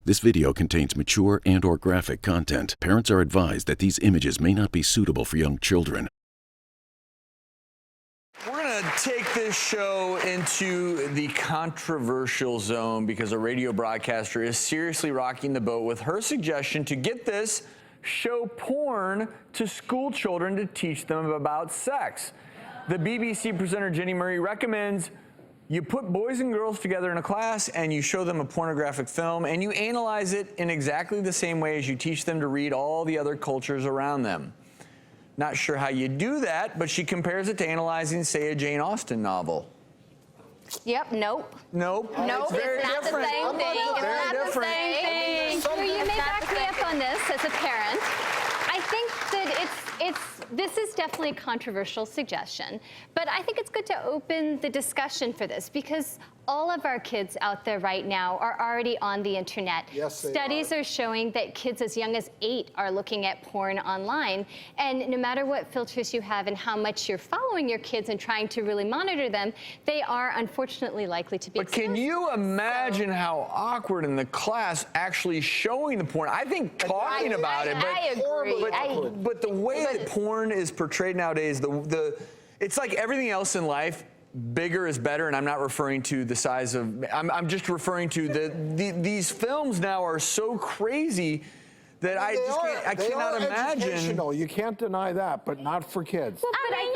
This video contains mature and/or graphic content. Parents are advised that these images may not be suitable for young children. We're going to take this show into the controversial zone because a radio broadcaster is seriously rocking the boat with her suggestion to, get this, show porn to school children to teach them about sex. The BBC presenter Jenny Murray recommends you put boys and girls together in a class and you show them a pornographic film and you analyze it in exactly the same way as you teach them to read all the other cultures around them. Not sure how you do that, but she compares it to analyzing, say, a Jane Austen novel. Yep, nope. Nope. Nope, very it's not different. the same thing. It's Very not the different. same thing. So you may back me up on this as a parent. I think that this is definitely a controversial suggestion, but I think it's good to open the discussion for this because all of our kids out there right now are already on the internet. Yes, they Studies are showing that kids as young as 8 are looking at porn online, and no matter what filters you have and how much you're following your kids and trying to really monitor them, they are unfortunately likely to be But can you imagine how awkward in the class actually showing the porn? I think talking about it, but I agree. But the way that porn is portrayed nowadays, it's like everything else in life. Bigger is better, and I'm not referring to the size of. I'm just referring to these films now are so crazy that I cannot imagine. Educational. You can't deny that, but not for kids. Well, but I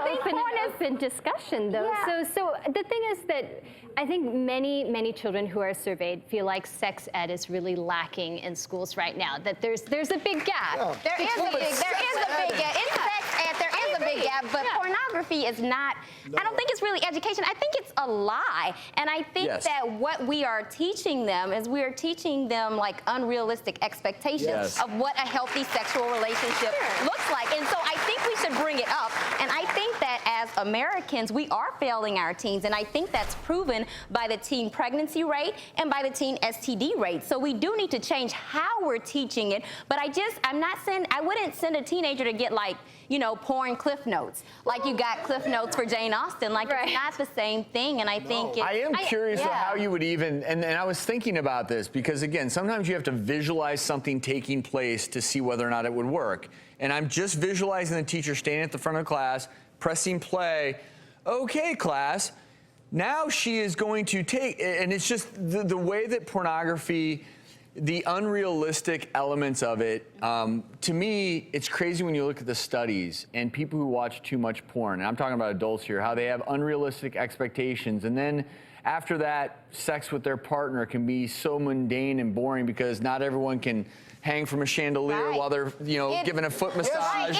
think open discussion, though. Yeah. So the thing is that I think many children who are surveyed feel like sex ed is really lacking in schools right now. That there's a big gap. Yeah. There is a big gap. In sex ed, there is a big gap, but pornography is not, I don't think it's really education. I think it's a lie. And I think that what we are teaching them is we are teaching them like unrealistic expectations of what a healthy sexual relationship looks like. And so I think we should bring it up. And I think that as Americans, we are failing our teens. And I think that's proven by the teen pregnancy rate and by the teen STD rate. So we do need to change how we're teaching it. But I wouldn't send a teenager to get like, porn cliff notes. Like you got cliff notes for Jane Austen. Like it's not the same thing. And I think I am curious how you would even, and I was thinking about this because again, sometimes you have to visualize something taking place to see whether or not it would work. And I'm just visualizing the teacher standing at the front of the class, pressing play. Okay, class. Now she is going to take, and it's just the way that pornography, the unrealistic elements of it, to me, it's crazy when you look at the studies and people who watch too much porn, and I'm talking about adults here, how they have unrealistic expectations. And then after that, sex with their partner can be so mundane and boring because not everyone can hang from a chandelier while they're, giving a foot massage.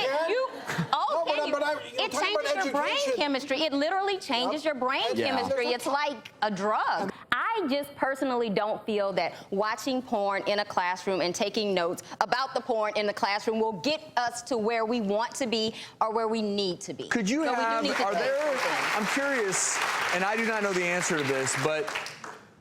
It changes your brain chemistry. It literally changes your brain chemistry. It's like a drug. I just personally don't feel that watching porn in a classroom and taking notes about the porn in the classroom will get us to where we want to be or where we need to be. Could you I'm curious, and I do not know the answer to this, but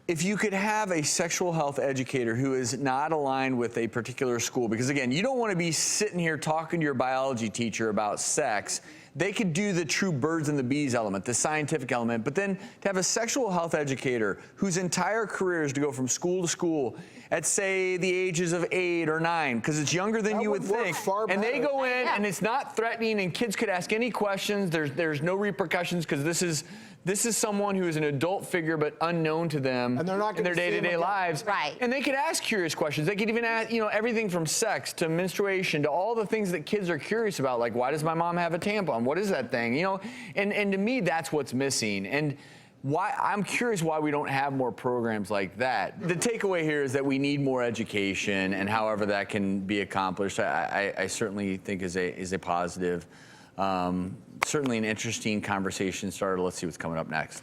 if you could have a sexual health educator who is not aligned with a particular school, because again, you don't want to be sitting here talking to your biology teacher about sex. They could do the true birds and the bees element, the scientific element, but then to have a sexual health educator whose entire career is to go from school to school at, say, the ages of 8 or 9, because it's younger than you would think. And they go in and it's not threatening and kids could ask any questions. There's no repercussions because this is someone who is an adult figure but unknown to them in their day-to-day lives. Right. And they could ask curious questions. They could even ask, everything from sex to menstruation to all the things that kids are curious about, like why does my mom have a tampon? What is that thing? And to me, that's what's missing. And I'm curious why we don't have more programs like that. The takeaway here is that we need more education, and however that can be accomplished, I certainly think is a positive. Certainly an interesting conversation starter. Let's see what's coming up next.